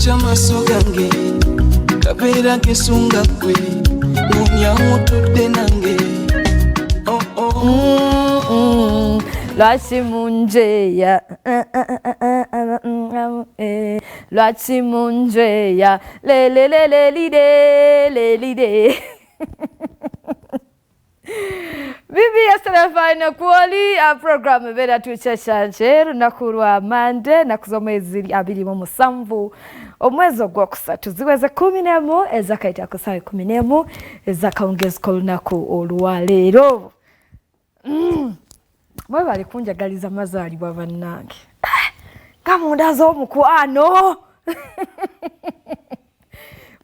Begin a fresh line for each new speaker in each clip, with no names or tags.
ky'amaaso gange kabeera kesunga gwe ng'onyamutudde nange
lwaki munjeya lwaki munjeya lelelelelide Bibi yaserefine kuoli a program bera tuchashanje lunaku lwa Mande nakuzo mwezi 27 omwezi ogwokusatu ziweze 11 ezakaita kusawe 11 ezakaongeza ko lunaku olwaleero mwe bali kunjagaliza mazaalibwa bannange munda z'omukwano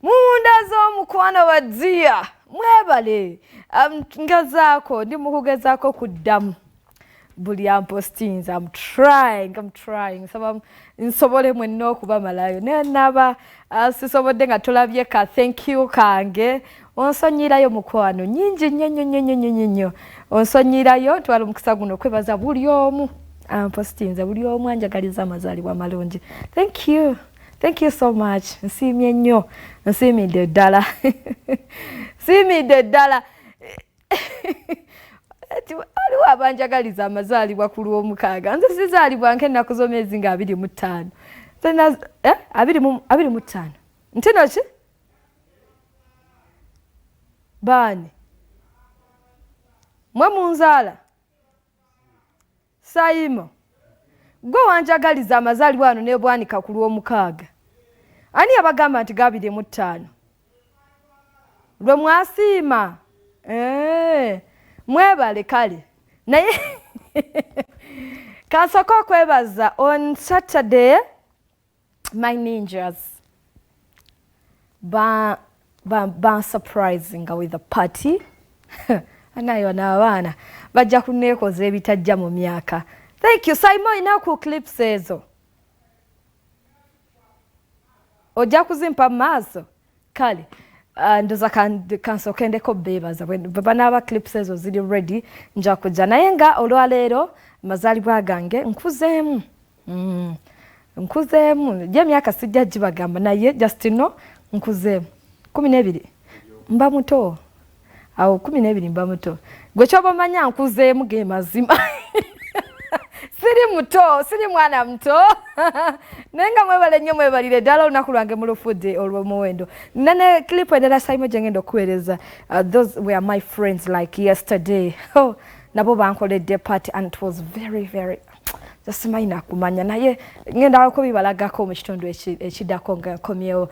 munda z'omukwano wadzia mwebale ngazaako ndi mukugezaako kuddamu buli ampostinze I'm trying saba nsobole mwenna okuba malayo nenaba sisobodde nga tolabye ka thank you kange onsonyirayo mukwano nyingi nnyo onsonyirayo twala omukisa guno okwebaza buli omu ampostinze buli omu anjagaliza amazaalibwa malungi thank you so much nsiimye nnyo nsiimidde ddala aliwo abanjagaliza amazaalibwa ku lw'omukaaga nze sizaalibwa nk'ennaku z'omwezi nga 25 25 ntino ki baani mwe munzaala sayimo gwe wanjagaliza amazaalibwa ano nebwanika ku lw'omukaaga ani abagamba nti 25 lwe mwasiima mwebale kale naye kansooka okwebaza on Saturday my ninjas ba surprising with a party anayo n'abaana bajja kuneekoza ebitajja mu myaka. Thank you Simon inaku clips ezo ojja kuzimpa maaso kale ndoza kansooka endeko beebaza banaaba clips ezo ziri ready nja kujja naye nga olwaleero amazaalibwa gange nkuzeemu gye myaka sijja gibagamba naye just no nkuzeemu 12 mba muto awo 12 mba muto gwe kyoba manya nkuzeemu ge mazima siri mwana muto nenga mwebale nnyo mwebalire ddala olunaku lwange mulufudde olw'omuwendo nene clip endala sayimo gye ngenda okuweereza those were my friends like yesterday nabo bankoledde party and it was very simanyi nakumanya naye ngenda okubibalagako mu kitundu ekiddako nga nkomyewo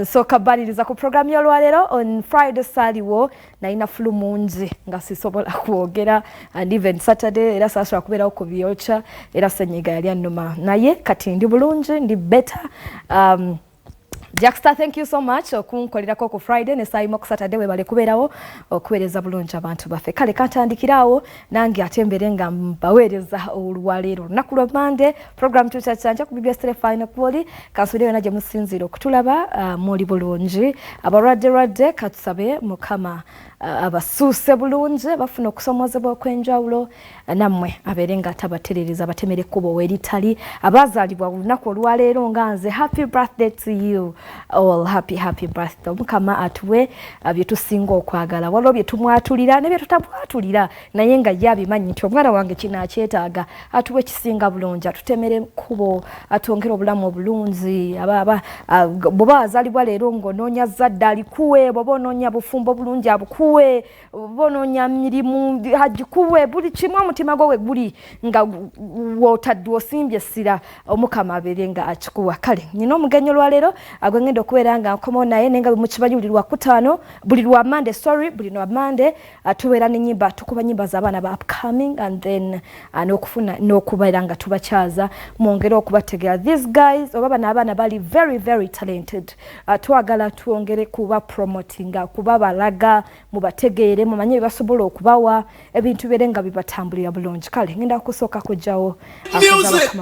nsooka baliriza ku programu y'olwaleero on Friday saaliwo nalina flu mungi nga sisobola kwogera and even Saturday era saasobola kubeerawo ku byokya era senyiga yali annuma naye kati ndi bulungi ndi better Jackster, thank you so much okunkolerako ku Friday ne sayimo ku Saturday webale kubeerawo okuweereza bulungi abantu baffe kale kantandikirawo nange atembere nga mbaweereza olwaleero lunaku lwa Mande program tukyakya ku BBS Telefine kwoli kansuliyo naje musinziro okutulaba muli bulungi abaradde katusabe mukama abasuuse bulungi bafuna okusomozebwa okwenjawulo nammwe abeere nga tabaterereza batemere kubo weritali abazaalibwa lunaku olwaleero nga nze happy birthday to you all happy birthday mukama atuwe byetusinga okwagala waliwo byetumwatulira ne byetutamwatulira naye nga yabimanyi nti omwana wange kinakyetaaga atuwe ekisinga bulungi atutemere kubo atwongere obulamu obulungi bwoba wazaalibwa leero ng'onoonya zadde alikuwe bwoba onoonya bufumbo bulungi abukuwe bwoba onoonya mirimu agikuwe buli kimu omutima gwo we guli nga wootadde osimbye essira omukama abeere nga akikuwa kale nina omugenyi olwaleero agwe ngenda okubeera nga nkomo naye nenga mukimanyi buli lwa Mande tubeera n'ennyimba tukuba nnyimba z'abaana ba upcoming and then n'okubeera nga tubakyaza mwongere okubategeera these guys oba bano abaana bali very talented twagala twongere kuba promotinga kuba balaga mubategeere mumanye basobola okubawa ebintu bere nga bibatambulira bulungi kale ngenda kusooka kujjawo